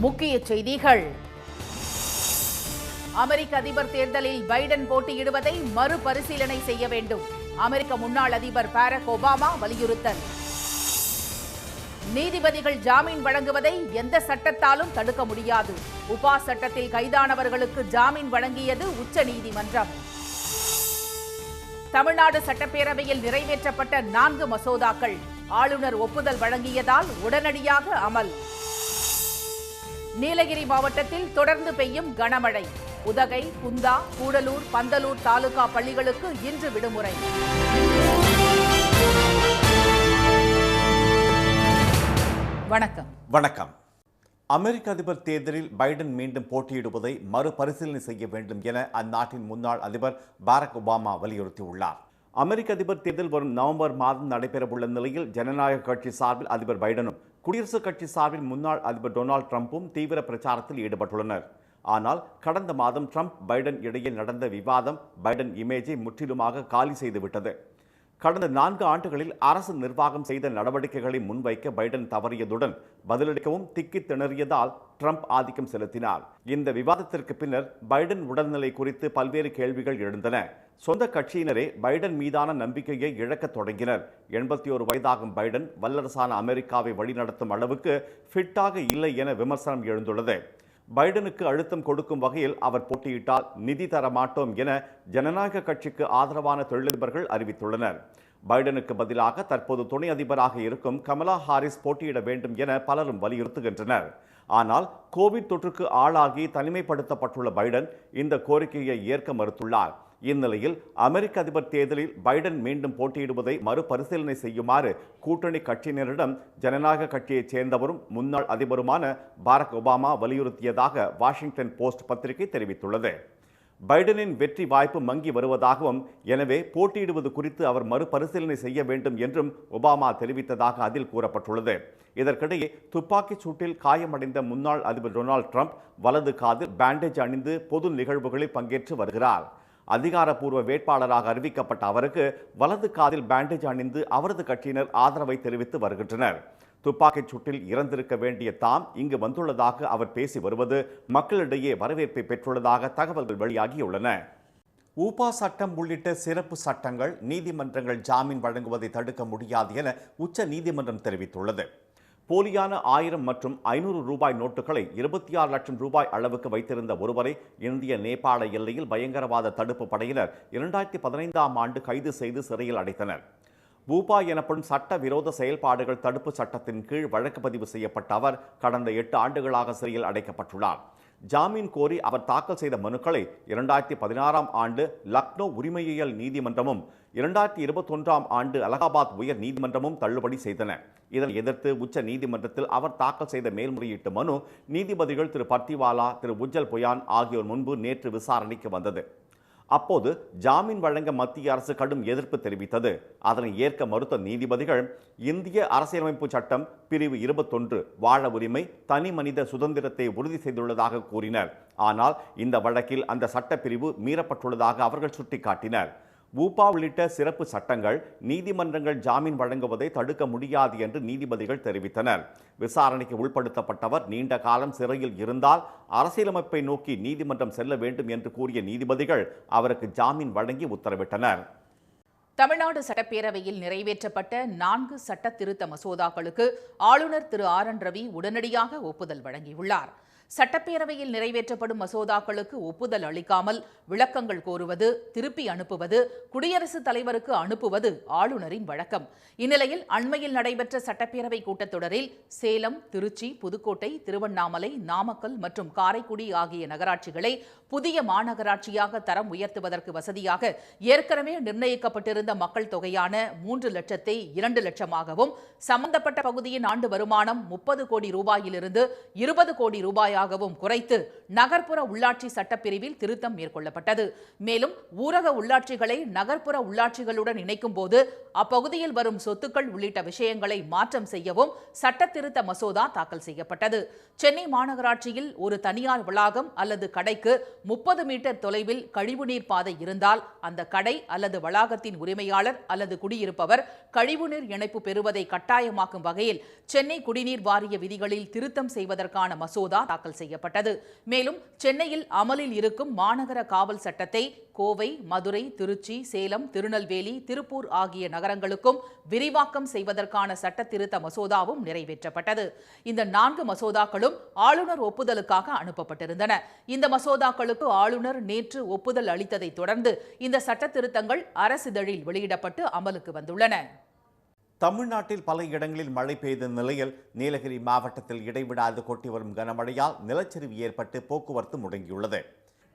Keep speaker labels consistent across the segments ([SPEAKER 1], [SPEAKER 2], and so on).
[SPEAKER 1] முக்கிய செய்திகள். அமெரிக்க அதிபர் தேர்தலில் பைடன் போட்டியிடுவதை மறுபரிசீலனை செய்ய வேண்டும். அமெரிக்க முன்னாள் அதிபர் பாரக் ஒபாமா வலியுறுத்தல். நீதிபதிகள் ஜாமீன் வழங்குவதை எந்த சட்டத்தாலும் தடுக்க முடியாது. உபா சட்டத்தில் கைதானவர்களுக்கு ஜாமீன் வழங்கியது உச்சநீதிமன்றம். தமிழ்நாடு சட்டப்பேரவையில் நிறைவேற்றப்பட்ட 4 மசோதாக்கள் ஆளுநர் ஒப்புதல் வழங்கியதால் உடனடியாக அமல். நீலகிரி மாவட்டத்தில் தொடர்ந்து பெய்யும் கனமழை. உதகை, குந்தா, கூடலூர், பந்தலூர் தாலுகா பள்ளிகளுக்கு இன்று விடுமுறை.
[SPEAKER 2] வணக்கம். அமெரிக்க அதிபர் தேர்தலில் பைடன் மீண்டும் போட்டியிடுவதை மறுபரிசீலனை செய்ய வேண்டும் என அந்நாட்டின் முன்னாள் அதிபர் பாரக் ஒபாமா வலியுறுத்தியுள்ளார். அமெரிக்க அதிபர் தேர்தல் வரும் நவம்பர் மாதம் நடைபெறவுள்ள நிலையில் ஜனநாயக கட்சி சார்பில் அதிபர் பைடனும் குடியரசுக் கட்சி சார்பில் முன்னாள் அதிபர் டொனால்டு டிரம்பும் தீவிர பிரச்சாரத்தில் ஈடுபட்டுள்ளனர். ஆனால் கடந்த மாதம் டிரம்ப் பைடன் இடையே நடந்த விவாதம் பைடன் இமேஜை முற்றிலுமாக காலி செய்துவிட்டது. கடந்த 4 ஆண்டுகளில் அரசு நிர்வாகம் செய்த நடவடிக்கைகளை முன்வைக்க பைடன் தவறியதுடன் பதிலளிக்கவும் திக்கி திணறியதால் டிரம்ப் ஆதிக்கம் செலுத்தினார். இந்த விவாதத்திற்கு பின்னர் பைடன் உடல்நிலை குறித்து பல்வேறு கேள்விகள் எழுந்தன. சொந்த கட்சியினரே பைடன் மீதான நம்பிக்கையை இழக்கத் தொடங்கினர். 81 வயதாகும் பைடன் வல்லரசான அமெரிக்காவை வழிநடத்தும் அளவுக்கு ஃபிட்டாக இல்லை என விமர்சனம் எழுந்துள்ளது. பைடனுக்கு அழுத்தம் கொடுக்கும் வகையில் அவர் போட்டியிட்டால் நிதி தர மாட்டோம் என ஜனநாயக கட்சிக்கு ஆதரவான தொழிலதிபர்கள் அறிவித்துள்ளனர். பைடனுக்கு பதிலாக தற்போது துணை அதிபராக இருக்கும் கமலா ஹாரிஸ் போட்டியிட வேண்டும் என பலரும் வலியுறுத்துகின்றனர். ஆனால் கோவிட் தொற்றுக்கு ஆளாகி தனிமைப்படுத்தப்பட்டுள்ள பைடன் இந்த கோரிக்கையை ஏற்க மறுத்துள்ளார். இந்நிலையில் அமெரிக்க அதிபர் தேர்தலில் பைடன் மீண்டும் போட்டியிடுவதை மறுபரிசீலனை செய்யுமாறு கூட்டணி கட்சியினரிடம் ஜனநாயக கட்சியைச் சேர்ந்தவரும் முன்னாள் அதிபருமான பாரக் ஒபாமா வலியுறுத்தியதாக வாஷிங்டன் போஸ்ட் பத்திரிகை தெரிவித்துள்ளது. பைடனின் வெற்றி வாய்ப்பு மங்கி வருவதாகவும் எனவே போட்டியிடுவது குறித்து அவர் மறுபரிசீலனை செய்ய வேண்டும் என்றும் ஒபாமா தெரிவித்ததாக அதில் கூறப்பட்டுள்ளது. இதற்கிடையே துப்பாக்கிச் சூட்டில் காயமடைந்த முன்னாள் அதிபர் டொனால்டு டிரம்ப் வலது காதில் பேண்டேஜ் அணிந்து பொது நிகழ்வுகளில் பங்கேற்று வருகிறார். அதிகாரப்பூர்வ வேட்பாளராக அறிவிக்கப்பட்ட அவருக்கு வலது காதில் பேண்டேஜ் அணிந்து அவரது கட்சியினர் ஆதரவை தெரிவித்து வருகின்றனர். துப்பாக்கிச் சூட்டில் இறந்திருக்க வேண்டிய தாம் இங்கு வந்துள்ளதாக அவர் பேசி வருவது மக்களிடையே வரவேற்பை பெற்றுள்ளதாக தகவல்கள் வெளியாகியுள்ளன. ஊபா சட்டம் உள்ளிட்ட சிறப்பு சட்டங்கள் நீதிமன்றங்கள் ஜாமீன் வழங்குவதை தடுக்க முடியாது என உச்ச நீதிமன்றம் தெரிவித்துள்ளது. போலியான 1000 மற்றும் 500 ரூபாய் நோட்டுகளை 26 லட்சம் ரூபாய் அளவுக்கு வைத்திருந்த ஒருவரை இந்திய நேபாள எல்லையில் பயங்கரவாத தடுப்பு படையினர் 2015ஆம் ஆண்டு கைது செய்து சிறையில் அடைத்தனர். ஊபா எனப்படும் சட்ட விரோத செயல்பாடுகள் தடுப்பு சட்டத்தின் கீழ் வழக்கு பதிவு செய்யப்பட்ட அவர் கடந்த 8 ஆண்டுகளாக சிறையில் அடைக்கப்பட்டுள்ளார். ஜாமீன் கோரி அவர் தாக்கல் செய்த மனுக்களை 2016ஆம் ஆண்டு லக்னோ உரிமையியல் நீதிமன்றமும் 2021ஆம் ஆண்டு அலகாபாத் உயர் நீதிமன்றமும் தள்ளுபடி செய்தன. இதனை எதிர்த்து உச்ச நீதிமன்றத்தில் அவர் தாக்கல் செய்த மேல்முறையீட்டு மனு நீதிபதிகள் திரு பர்திவாலா, திரு உஜ்ஜல் புயான் ஆகியோர் முன்பு நேற்று விசாரணைக்கு வந்தது. அப்போது ஜாமீன் வழங்க மத்திய அரசு கடும் எதிர்ப்பு தெரிவித்தது. அதனை ஏற்க மறுத்த நீதிபதிகள் இந்திய அரசியலமைப்பு சட்டம் பிரிவு 21 வாழ உரிமை, தனி மனித சுதந்திரத்தை உறுதி செய்துள்ளதாக கூறினர். ஆனால் இந்த வழக்கில் அந்த சட்டப்பிரிவு மீறப்பட்டுள்ளதாக அவர்கள் சுட்டிக்காட்டினர். ஊபா உள்ளிட்ட சிறப்பு சட்டங்கள் நீதிமன்றங்கள் ஜாமீன் வழங்குவதை தடுக்க முடியாது என்று நீதிபதிகள் தெரிவித்தனர். விசாரணைக்கு உட்படுத்தப்பட்டவர் நீண்ட காலம் சிறையில் இருந்தால் அரசியலமைப்பை நோக்கி நீதிமன்றம் செல்ல வேண்டும் என்று கூறிய நீதிபதிகள் அவருக்கு ஜாமீன் வழங்கி உத்தரவிட்டனர்.
[SPEAKER 1] தமிழ்நாடு சட்டப்பேரவையில் நிறைவேற்றப்பட்ட 4 சட்ட திருத்த மசோதாக்களுக்கு ஆளுநர் திரு RN ரவி உடனடியாக ஒப்புதல் வழங்கியுள்ளார். சட்டப்பேரவையில் நிறைவேற்றப்படும் மசோதாக்களுக்கு ஒப்புதல் அளிக்காமல் விளக்கங்கள் கோருவது, திருப்பி அனுப்புவது, குடியரசுத் தலைவருக்கு அனுப்புவது ஆளுநரின் வழக்கம். இந்நிலையில் அண்மையில் நடைபெற்ற சட்டப்பேரவை கூட்டத்தொடரில் சேலம், திருச்சி, புதுக்கோட்டை, திருவண்ணாமலை, நாமக்கல் மற்றும் காரைக்குடி ஆகிய நகராட்சிகளை புதிய மாநகராட்சியாக தரம் உயர்த்துவதற்கு வசதியாக ஏற்கனவே நிர்ணயிக்கப்பட்டிருந்த மக்கள் தொகையான 3 லட்சத்தை 2 லட்சமாகவும் சம்பந்தப்பட்ட பகுதியின் ஆண்டு வருமானம் 30 கோடி ரூபாயிலிருந்து 20 கோடி ரூபாய் ரூபாயாகவும் குறைத்து நகர்ப்புற உள்ளாட்சி சட்டப்பிரிவில் திருத்தம் மேற்கொள்ளப்பட்டது. மேலும் ஊரக உள்ளாட்சிகளை நகர்ப்புற உள்ளாட்சிகளுடன் இணைக்கும் போது அப்பகுதியில் வரும் சொத்துக்கள் உள்ளிட்ட விஷயங்களை மாற்றம் செய்யவும் சட்ட திருத்த மசோதா தாக்கல் செய்யப்பட்டது. சென்னை மாநகராட்சியில் ஒரு தனியார் வளாகம் அல்லது கடைக்கு 30 மீட்டர் தொலைவில் கழிவுநீர் பாதை இருந்தால் அந்த கடை அல்லது வளாகத்தின் உரிமையாளர் அல்லது குடியிருப்பவர் கழிவுநீர் இணைப்பு பெறுவதை கட்டாயமாக்கும் வகையில் சென்னை குடிநீர் வாரிய விதிகளில் திருத்தம் செய்வதற்கான மசோதா தாக்கல் செய்யப்பட்டது. மேலும் சென்னையில் அமலில் இருக்கும் மாநகர காவல் சட்டத்தை கோவை, மதுரை, திருச்சி, சேலம், திருநெல்வேலி, திருப்பூர் ஆகிய நகரங்களுக்கும் விரிவாக்கம் செய்வதற்கான சட்ட திருத்த மசோதாவும் நிறைவேற்றப்பட்டது. இந்த 4 மசோதாக்களும் ஆளுநர் ஒப்புதலுக்காக அனுப்பப்பட்டிருந்தன. இந்த மசோதாக்களுக்கு ஆளுநர் நேற்று ஒப்புதல் அளித்ததை தொடர்ந்து இந்த சட்ட திருத்தங்கள் அரசிதழில் வெளியிடப்பட்டு அமலுக்கு வந்துள்ளன.
[SPEAKER 2] தமிழ்நாட்டில் பல இடங்களில் மழை பெய்த நிலையில் நீலகிரி மாவட்டத்தில் இடைவிடாது கொட்டி வரும் கனமழையால் நிலச்சரிவு ஏற்பட்டு போக்குவரத்து முடங்கியுள்ளது.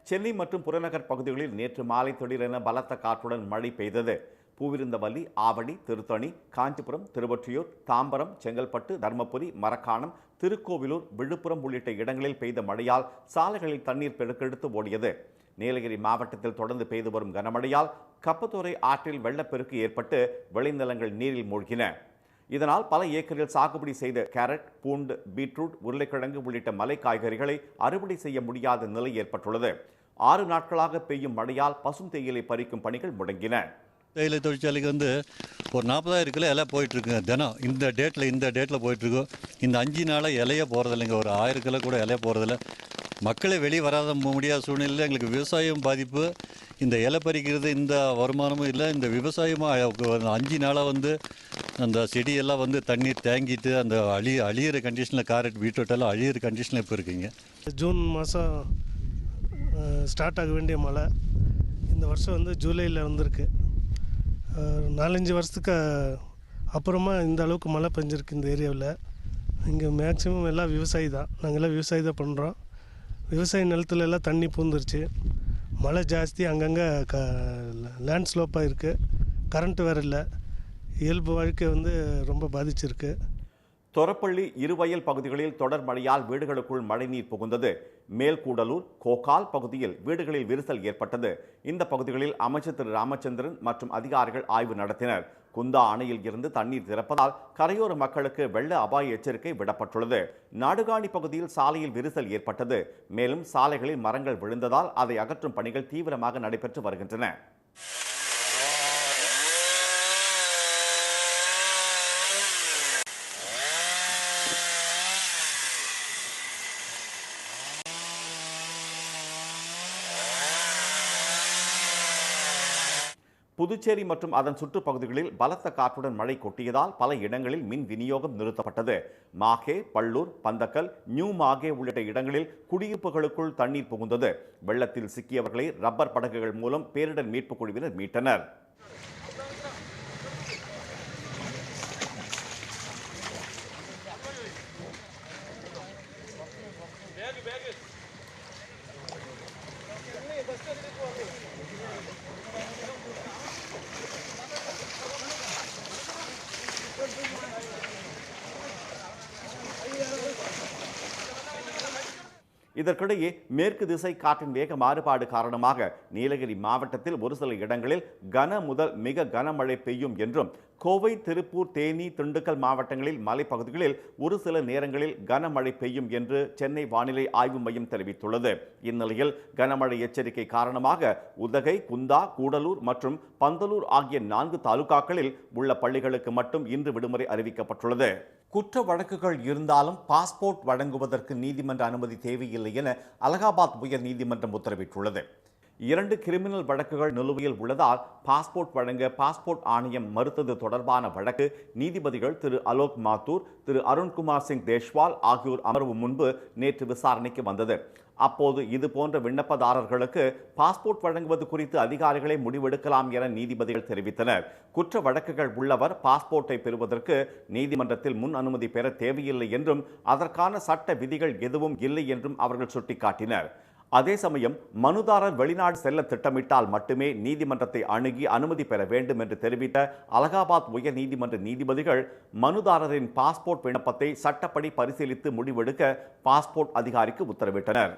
[SPEAKER 2] சென்னை மற்றும் புறநகர் பகுதிகளில் நேற்று மாலை திடீரென பலத்த காற்றுடன் மழை பெய்தது. பூவிருந்தவல்லி, ஆவடி, திருத்தணி, காஞ்சிபுரம், திருவொற்றியூர், தாம்பரம், செங்கல்பட்டு, தர்மபுரி, மரக்காணம், திருக்கோவிலூர், விழுப்புரம் உள்ளிட்ட இடங்களில் பெய்த மழையால் சாலைகளில் தண்ணீர் பெருக்கெடுத்து ஓடியது. நீலகிரி மாவட்டத்தில் தொடர்ந்து பெய்து வரும் கனமழையால் கப்பத்துறை ஆற்றில் வெள்ளப்பெருக்கு ஏற்பட்டு விளைநிலங்கள் நீரில் மூழ்கின. இதனால் பல ஏக்கரில் சாகுபடி செய்த கேரட், பூண்டு, பீட்ரூட், உருளைக்கிழங்கு உள்ளிட்ட மலை காய்கறிகளை அறுவடை செய்ய முடியாத நிலை ஏற்பட்டுள்ளது. 6 நாட்களாக பெய்யும் மழையால் பசும் தேயிலை பறிக்கும் பணிகள் முடங்கின.
[SPEAKER 3] தேயிலை தொழிற்சாலைக்கு ஒரு 40,000 கிலோ இலை போயிட்டுருக்குங்க. தினம் இந்த டேட்டில் போயிட்டுருக்கோம். இந்த 5 நாளாக இலையே போகிறதில்லைங்க. ஒரு 1000 கிலோ கூட இலையே போகிறதில்ல. மக்களே வெளியே வராத முடியாத சூழ்நிலையில் எங்களுக்கு விவசாயம் பாதிப்பு. இந்த இலை பறிக்கிறது இந்த வருமானமும் இல்லை. இந்த விவசாயமாக 5 நாளாக அந்த செடியெல்லாம் தண்ணீர் தேங்கிட்டு அந்த அழியிற கண்டிஷனில் கேரட், பீட்ரூட் எல்லாம் அழியிற கண்டிஷனில் இப்போ இருக்குங்க.
[SPEAKER 4] ஜூன் மாதம் ஸ்டார்ட் ஆக வேண்டிய மழை இந்த வருஷம் ஜூலையில் வந்திருக்கு. 4-5 வருஷத்துக்கு அப்புறமா இந்த அளவுக்கு மழை பெஞ்சிருக்கு இந்த ஏரியாவில். இங்கே மேக்ஸிமம் எல்லாம் விவசாயி தான். நாங்கள் எல்லாம் விவசாயி தான் பண்ணுறோம். விவசாய நிலத்துல எல்லாம் தண்ணி பூந்துருச்சு. மழை ஜாஸ்தி, அங்கங்கே லேண்ட் ஸ்லோப்பாக இருக்குது. கரண்ட்டு வேறு இல்லை. இயல்பு வாழ்க்கை ரொம்ப பாதிச்சிருக்கு.
[SPEAKER 2] தொரப்பள்ளி, இருவயல் பகுதிகளில் தொடர் மழையால் வீடுகளுக்குள் மழைநீர் புகுந்தது. மேல்கூடலூர், கோகால் பகுதியில் வீடுகளில் விரிசல் ஏற்பட்டது. இந்த பகுதிகளில் அமைச்சர் திரு ராமச்சந்திரன் மற்றும் அதிகாரிகள் ஆய்வு நடத்தினர். குந்தா அணையில் இருந்து தண்ணீர் திறப்பதால் கரையோர மக்களுக்கு வெள்ள அபாய எச்சரிக்கை விடப்பட்டுள்ளது. நாடுகாணி பகுதியில் சாலையில் விரிசல் ஏற்பட்டது. மேலும் சாலைகளில் மரங்கள் விழுந்ததால் அதை அகற்றும் பணிகள் தீவிரமாக நடைபெற்று வருகின்றன. புதுச்சேரி மற்றும் அதன் சுற்றுப்பகுதிகளில் பலத்த காற்றுடன் மழை கொட்டியதால் பல இடங்களில் மின் விநியோகம் நிறுத்தப்பட்டது. மாஹே, பள்ளூர், பந்தக்கல், நியூ மாகே உள்ளிட்ட இடங்களில் குடியிருப்புகளுக்குள் தண்ணீர் புகுந்தது. வெள்ளத்தில் சிக்கியவர்களை ரப்பர் படகுகள் மூலம் பேரிடர் மீட்புக் குழுவினர் மீட்டனர். இதற்கிடையே மேற்கு திசை காற்றின் வேக மாறுபாடு காரணமாக நீலகிரி மாவட்டத்தில் ஒரு சில இடங்களில் கன முதல் மிக கனமழை பெய்யும் என்றும், கோவை, திருப்பூர், தேனி, திண்டுக்கல் மாவட்டங்களில் மலைப்பகுதிகளில் ஒரு சில நேரங்களில் கனமழை பெய்யும் என்று சென்னை வானிலை ஆய்வு மையம் தெரிவித்துள்ளது. இந்நிலையில் கனமழை எச்சரிக்கை காரணமாக உதகை, குந்தா, கூடலூர் மற்றும் பந்தலூர் ஆகிய 4 தாலுகாக்களில் உள்ள பள்ளிகளுக்கு மட்டும் இன்று விடுமுறை அறிவிக்கப்பட்டுள்ளது. குற்ற வழக்குகள் இருந்தாலும் பாஸ்போர்ட் வழங்குவதற்கு நீதிமன்ற அனுமதி தேவையில்லை என அலகாபாத் உயர் நீதிமன்றம் உத்தரவிட்டுள்ளது. 2 கிரிமினல் வழக்குகள் நிலுவையில் உள்ளதால் பாஸ்போர்ட் வழங்க பாஸ்போர்ட் ஆணையம் மறுத்தது தொடர்பான வழக்கு நீதிபதிகள் திரு அலோக் மாத்தூர், திரு அருண்குமார் சிங் தேஷ்வால் ஆகியோர் அமர்வு முன்பு நேற்று விசாரணைக்கு வந்தது. அப்போது இதுபோன்ற விண்ணப்பதாரர்களுக்கு பாஸ்போர்ட் வழங்குவது குறித்து அதிகாரிகளே முடிவெடுக்கலாம் என நீதிபதிகள் தெரிவித்தனர். குற்ற வழக்குகள் உள்ளவர் பாஸ்போர்ட்டை பெறுவதற்கு நீதிமன்றத்தில் முன் அனுமதி பெற தேவையில்லை என்றும் அதற்கான சட்ட விதிகள் எதுவும் இல்லை என்றும் அவர்கள் சுட்டிக்காட்டினர். அதே சமயம் மனுதாரர் வெளிநாடு செல்ல திட்டமிட்டால் மட்டுமே நீதிமன்றத்தை அணுகி அனுமதி பெற வேண்டும் என்று தெரிவித்த அலகாபாத் உயர் நீதிமன்ற நீதிபதிகள் மனுதாரரின் பாஸ்போர்ட் விண்ணப்பத்தை சட்டப்படி பரிசீலித்து முடிவெடுக்க பாஸ்போர்ட் அதிகாரிக்கு உத்தரவிட்டனர்.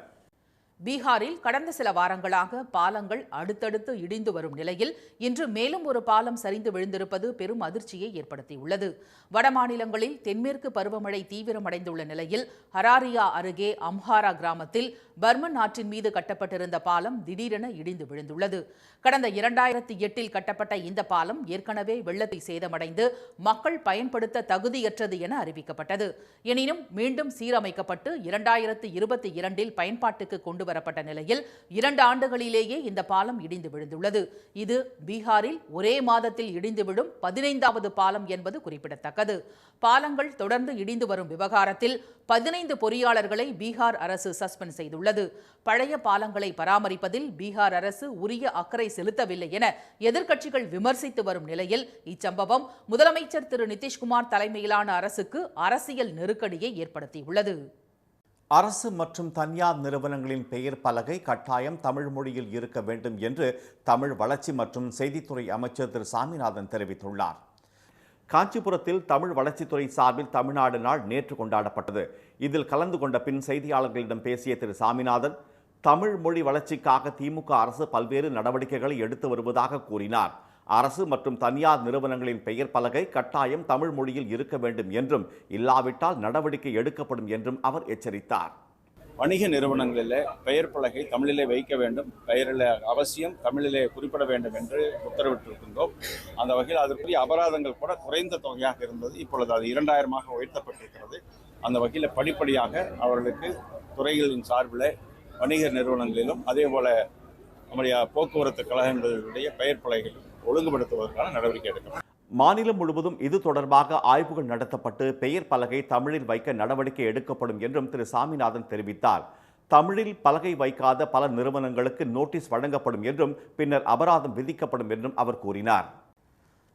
[SPEAKER 1] பீகாரில் கடந்த சில வாரங்களாக பாலங்கள் அடுத்தடுத்து இடிந்து வரும் நிலையில் இன்று மேலும் ஒரு பாலம் சரிந்து விழுந்திருப்பது பெரும் அதிர்ச்சியை ஏற்படுத்தியுள்ளது. வடமாநிலங்களில் தென்மேற்கு பருவமழை தீவிரமடைந்துள்ள நிலையில் ஹராரியா அருகே அம்ஹாரா கிராமத்தில் பர்மன் ஆற்றின் மீது கட்டப்பட்டிருந்த பாலம் திடீரென இடிந்து விழுந்துள்ளது. கடந்த 2008 கட்டப்பட்ட இந்த பாலம் ஏற்கனவே வெள்ளத்தில் சேதமடைந்து மக்கள் பயன்படுத்த தகுதியற்றது என அறிவிக்கப்பட்டது. எனினும் மீண்டும் சீரமைக்கப்பட்டு 2022 பயன்பாட்டுக்கு கொண்டு வரப்பட்ட நிலையில் 2 ஆண்டுகளிலேயே இந்த பாலம் இடிந்து விழுந்துள்ளது. இது பீகாரில் ஒரே மாதத்தில் இடிந்து விழும் 15வது பாலம் என்பது குறிப்பிடத்தக்கது. பாலங்கள் தொடர்ந்து இடிந்து வரும் விவகாரத்தில் 15 பொறியாளர்களை பீகார் அரசு சஸ்பெண்ட் செய்துள்ளது. பழைய பாலங்களை பராமரிப்பதில் பீகார் அரசு உரிய அக்கறை செலுத்தவில்லை என எதிர்க்கட்சிகள் விமர்சித்து வரும் நிலையில் இச்சம்பவம் முதலமைச்சர் திரு நிதிஷ்குமார் தலைமையிலான அரசுக்கு அரசியல் நெருக்கடியை ஏற்படுத்தியுள்ளது.
[SPEAKER 2] அரசு மற்றும் தனியார் நிறுவனங்களின் பெயர் பலகை கட்டாயம் தமிழ் மொழியில் இருக்க வேண்டும் என்று தமிழ் வளர்ச்சி மற்றும் செய்தித்துறை அமைச்சர் திரு சாமிநாதன் தெரிவித்துள்ளார். காஞ்சிபுரத்தில் தமிழ் வளர்ச்சித்துறை சார்பில் தமிழ்நாடு நாள் நேற்று கொண்டாடப்பட்டது. இதில் கலந்து கொண்ட பின் செய்தியாளர்களிடம் பேசிய திரு சாமிநாதன், தமிழ் மொழி வளர்ச்சிக்காக திமுக அரசு பல்வேறு நடவடிக்கைகளை எடுத்து வருவதாக கூறினார். அரசு மற்றும் தனியார் நிறுவனங்களின் பெயர் பலகை கட்டாயம் தமிழ் மொழியில் இருக்க வேண்டும் என்றும், இல்லாவிட்டால் நடவடிக்கை எடுக்கப்படும் என்றும் அவர் எச்சரித்தார்.
[SPEAKER 5] வணிக நிறுவனங்களிலே பெயர் பலகை தமிழிலே வைக்க வேண்டும், பெயரில் அவசியம் தமிழிலே குறிப்பிட வேண்டும் என்று உத்தரவிட்டிருக்கின்றோம். அந்த வகையில் அதற்குரிய அபராதங்கள் கூட குறைந்த தொகையாக இருந்தது. இப்பொழுது அது 2000 உயர்த்தப்பட்டிருக்கிறது. அந்த வகையில் படிப்படியாக அவர்களுக்கு துறைகளின் சார்பில் வணிக நிறுவனங்களிலும் அதே போல நம்முடைய போக்குவரத்து கழகங்களுடைய பெயர் பலகைகள் ஒழுங்குபடுத்துவதற்கான நடவடிக்கை எடுக்கப்படும்.
[SPEAKER 2] மாநிலம் முழுவதும் இது தொடர்பாக ஆய்வுகள் நடத்தப்பட்டு பெயர் பலகை தமிழில் வைக்க நடவடிக்கை எடுக்கப்படும் என்றும் திரு சாமிநாதன் தெரிவித்தார். தமிழில் பலகை வைக்காத பல நிறுவனங்களுக்கு நோட்டீஸ் வழங்கப்படும் என்றும் பின்னர் அபராதம் விதிக்கப்படும் என்றும் அவர் கூறினார்.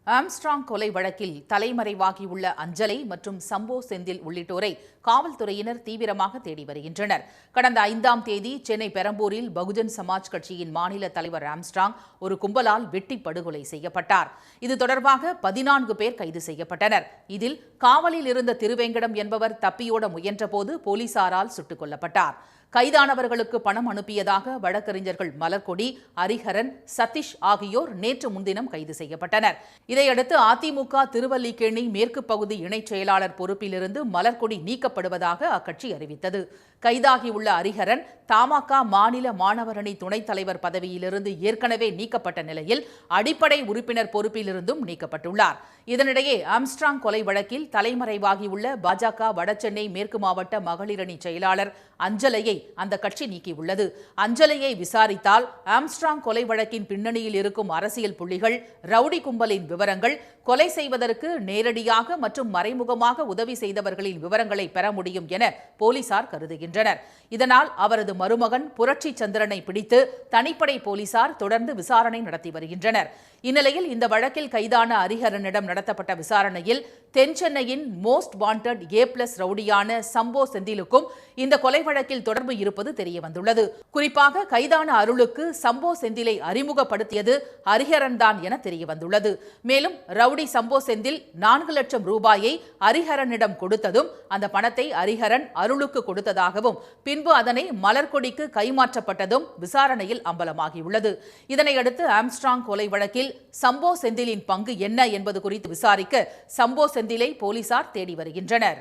[SPEAKER 1] ஆம்ஸ்ட்ராங் கொலை வழக்கில் தலைமறைவாகியுள்ள அஞ்சலை மற்றும் சம்போ செந்தில் உள்ளிட்டோரை காவல்துறையினர் தீவிரமாக தேடி வருகின்றனர். கடந்த 5ஆம் தேதி சென்னை பெரம்பூரில் பகுஜன் சமாஜ் கட்சியின் மாநில தலைவர் ஆம்ஸ்ட்ராங் ஒரு கும்பலால் வெட்டி படுகொலை செய்யப்பட்டார். இது தொடர்பாக 14 பேர் கைது செய்யப்பட்டனர். இதில் காவலில் இருந்த திருவேங்கடம் என்பவர் தப்பியோட முயன்றபோது போலீசாரால் சுட்டுக் கொல்லப்பட்டார். கைதானவர்களுக்கு பணம் அனுப்பியதாக வழக்கறிஞர்கள் மலர்கொடி, ஹரிஹரன், சதீஷ் ஆகியோர் நேற்று முன்தினம் கைது செய்யப்பட்டனர். இதையடுத்து அதிமுக திருவல்லிக்கேணி மேற்கு பகுதி இணைச் செயலாளர் பொறுப்பிலிருந்து மலர்கொடி நீக்கப்படுவதாக அக்கட்சி அறிவித்தது. கைதாகியுள்ள ஹரிஹரன் தமாக மாநில மாணவரணி துணைத் தலைவர் பதவியிலிருந்து ஏற்கனவே நீக்கப்பட்ட நிலையில் அடிப்படை உறுப்பினர் பொறுப்பிலிருந்தும் நீக்கப்பட்டுள்ளார். இதனிடையே ஆம்ஸ்ட்ராங் கொலை வழக்கில் தலைமறைவாகியுள்ள பாஜக வடசென்னை மேற்கு மாவட்ட மகளிரணி செயலாளர் அஞ்சலையை அந்த கட்சி நீக்கியுள்ளது. அஞ்சலையை விசாரித்தால் ஆம்ஸ்ட்ராங் கொலை வழக்கின் பின்னணியில் இருக்கும் அரசியல் புள்ளிகள், ரவுடி கும்பலின் விவரங்கள், கொலை செய்வதற்கு நேரடியாக மற்றும் மறைமுகமாக உதவி செய்தவர்களின் விவரங்களை பெற முடியும் என போலீசார் கருதுகின்றனர். இதனால் அவரது மருமகன் புரட்சி சந்திரனை பிடித்து தனிப்படை போலீசார் தொடர்ந்து விசாரணை நடத்தி வருகின்றனர். இந்நிலையில் இந்த வழக்கில் கைதான ஹரிஹரனிடம் நடத்தப்பட்ட விசாரணையில் தென் சென்னையின் மோஸ்ட் வாண்டட் A+ ரவுடியான சம்போ செந்திலுக்கும் இந்த கொலை வழக்கில் தொடர்பு இருப்பது தெரியவந்துள்ளது. குறிப்பாக கைதான அருளுக்கு சம்போ செந்திலை அறிமுகப்படுத்தியது ஹரிஹரன் தான் என தெரியவந்துள்ளது. மேலும் ரவுடி சம்போ செந்தில் 4 லட்சம் ரூபாயை ஹரிஹரனிடம் கொடுத்ததும் அந்த பணத்தை ஹரிஹரன் அருளுக்கு கொடுத்ததாகவும் பின்பு அதனை மலர்கொடிக்கு கைமாற்றப்பட்டதும் விசாரணையில் அம்பலமாகியுள்ளது. இதனையடுத்து ஆம்ஸ்ட்ராங் கொலை வழக்கில் சம்போ செந்திலின் பங்கு என்ன என்பது குறித்து விசாரிக்க சம்போ செந்திலை போலீசார் தேடி வருகின்றனர்.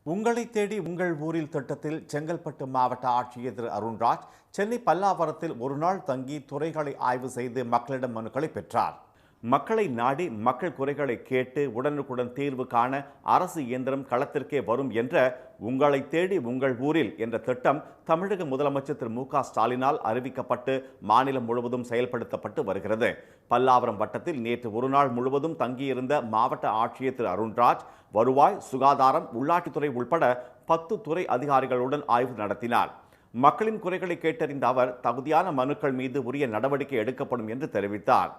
[SPEAKER 2] உங்களை தேடி உங்கள் ஊரில் திட்டத்தில் செங்கல்பட்டு மாவட்ட ஆட்சியர் திரு அருண்ராஜ் சென்னை பல்லாவரத்தில் ஒரு நாள் தங்கி துறைகளை ஆய்வு செய்து மக்களிடம் மனுக்களை பெற்றார். மக்களை நாடி மக்கள் குறைகளை கேட்டு உடனுக்குடன் தீர்வு காண அரசு இயந்திரம் களத்திற்கே வரும் என்ற உங்களை தேடி உங்கள் ஊரில் என்ற திட்டம் தமிழக முதலமைச்சர் திரு மு.க. ஸ்டாலினால் அறிவிக்கப்பட்டு மாநிலம் முழுவதும் செயல்படுத்தப்பட்டு வருகிறது. பல்லாவரம் வட்டத்தில் நேற்று ஒரு நாள் முழுவதும் தங்கியிருந்த மாவட்ட ஆட்சியர் திரு அருண்ராஜ் வருவாய், சுகாதாரம், உள்ளாட்சித்துறை உள்பட 10 துறை அதிகாரிகளுடன் ஆய்வு நடத்தினார். மக்களின் குறைகளை கேட்டறிந்த அவர் தகுதியான மனுக்கள் மீது உரிய நடவடிக்கை எடுக்கப்படும் என்று தெரிவித்தார்.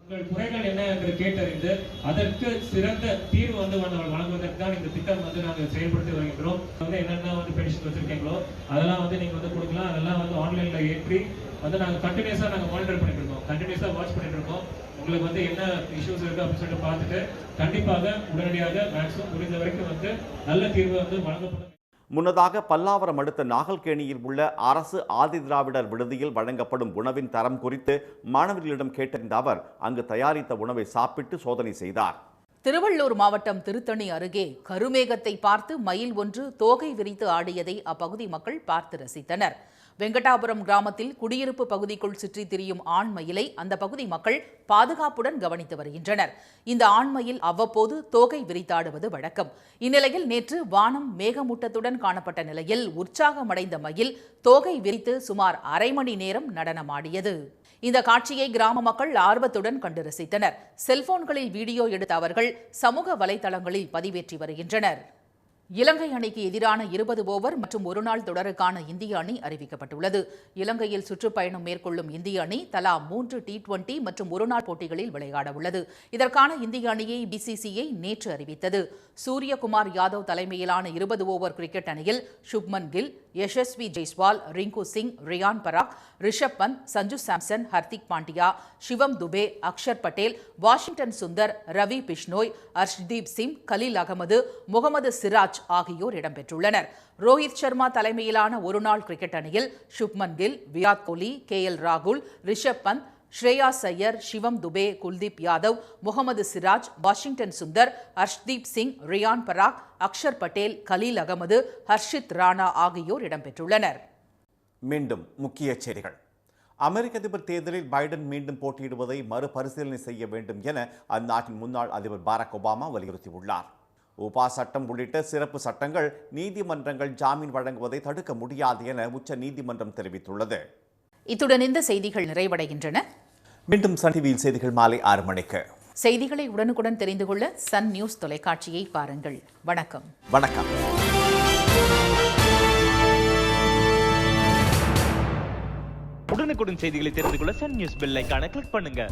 [SPEAKER 6] உங்கள் குறைகள் என்ன என்று கேட்டறிந்து அதற்கு சிறந்த தீர்வு வழங்குவதற்கு தான் இந்த திட்டம் நாங்கள் செயல்படுத்தி வருகின்றோம். என்னென்ன பென்ஷன் வச்சிருக்கீங்களோ அதெல்லாம் நீங்க கொடுக்கலாம். அதெல்லாம் ஆன்லைன்ல ஏற்றி நாங்கள் கண்டினியூஸா மானிட்டர் பண்ணிட்டு இருக்கோம், கண்டினியூஸா வாட்ச் பண்ணிட்டு இருக்கோம். உங்களுக்கு என்ன இஷ்யூஸ் இருக்கு அப்படின்னு சொல்லிட்டு பார்த்துட்டு கண்டிப்பாக உடனடியாக மேக்ஸிமம் முடிந்த வரைக்கும் நல்ல தீர்வு வழங்கப்படும்.
[SPEAKER 2] முன்னதாக பல்லாவரம் அடுத்த நாகல்கேணியில் உள்ள அரசு ஆதிதிராவிடர் விடுதியில் வழங்கப்படும் உணவின் தரம் குறித்து மாணவர்களிடம் கேட்டறிந்த அவர் அங்கு தயாரித்த உணவை சாப்பிட்டு சோதனை செய்தார்.
[SPEAKER 1] திருவள்ளூர் மாவட்டம் திருத்தணி அருகே கருமேகத்தை பார்த்து மயில் ஒன்று தோகை விரித்து ஆடியதை அப்பகுதி மக்கள் பார்த்து ரசித்தனர். வெங்கடாபுரம் கிராமத்தில் குடியிருப்பு பகுதிக்குள் சுற்றி திரியும் ஆண் மயிலை அந்த பகுதி மக்கள் பாதுகாப்புடன் கவனித்து வருகின்றனர். இந்த ஆண்மயில் அவ்வப்போது தோகை விரித்தாடுவது வழக்கம். இந்நிலையில் நேற்று வானம் மேகமூட்டத்துடன் காணப்பட்ட நிலையில் உற்சாகமடைந்த மயில் தோகை விரித்து சுமார் அரை மணி நேரம் நடனமாடியது. இந்த காட்சியை கிராம மக்கள் ஆர்வத்துடன் கண்டு ரசித்தனர். செல்போன்களில் வீடியோ எடுத்த அவர்கள் சமூக வலைதளங்களில் பதிவேற்றி வருகின்றனர். இலங்கை அணிக்கு எதிரான 20 ஓவர் மற்றும் ஒருநாள் தொடருக்கான இந்திய அணி அறிவிக்கப்பட்டுள்ளது. இலங்கையில் சுற்றுப்பயணம் மேற்கொள்ளும் இந்திய அணி தலா 3 T20 மற்றும் ஒருநாள் போட்டிகளில் விளையாட உள்ளது. இதற்கான இந்திய அணியை BCCI நேற்று அறிவித்தது. சூரியகுமார் யாதவ் தலைமையிலான 20 ஓவர் கிரிக்கெட் அணியில் சுப்மன் கில், யசஸ்வி ஜெய்ஸ்வால், ரிங்கு சிங், ரியான் பராக், ரிஷப் பந்த், சஞ்சு சாம்சன், ஹர்திக் பாண்டியா, சிவம் துபே, அக்ஷர் பட்டேல், வாஷிங்டன் சுந்தர், ரவி பிஷ்னோய், அர்ஷ்தீப் சிங், கலீல் அகமது, முகமது சிராஜ் ஆகியோர் இடம்பெற்றுள்ளனர். ரோஹித் சர்மா தலைமையிலான ஒருநாள் கிரிக்கெட் அணியில் சுப்மன் கில், விராட் கோலி, KL ராகுல், ரிஷப் பந்த், ஸ்ரேயாஸ் ஐயர், சிவம் துபே, குல்தீப் யாதவ், முகமது சிராஜ், வாஷிங்டன் சுந்தர், அர்ஷ்தீப் சிங், ரியான் பராக், அக்ஷர் பட்டேல், கலீல் அகமது, ஹர்ஷித் ராணா ஆகியோர் இடம்பெற்றுள்ளனர்.
[SPEAKER 2] மீண்டும் முக்கிய செய்திகள். அமெரிக்க அதிபர் தேர்தலில் பைடன் மீண்டும் போட்டியிடுவதை மறுபரிசீலனை செய்ய வேண்டும் என அந்நாட்டின் முன்னாள் அதிபர் பாரக் ஒபாமா வலியுறுத்தியுள்ளார். உபா சட்டம் உள்ளிட்ட சிறப்பு சட்டங்கள் நீதிமன்றங்கள் ஜாமீன் வழங்குவதை தடுக்க முடியாது என உச்ச நீதிமன்றம் தெரிவித்துள்ளது.
[SPEAKER 1] இத்துடன் இந்த செய்திகள் நிறைவடைகின்றன.
[SPEAKER 2] மீண்டும் சன் டிவியில் செய்திகள் மாலை 6 மணிக்கு.
[SPEAKER 1] செய்திகளை உடனுக்குடன் தெரிந்து கொள்ள சன் நியூஸ் தொலைக்காட்சியை பாருங்கள். வணக்கம்.
[SPEAKER 2] வணக்கம்.
[SPEAKER 7] உடனுக்குடன் செய்திகளை தெரிந்து கொள்ள சன் நியூஸ் பெல் ஐகானை கிளிக் பண்ணுங்க.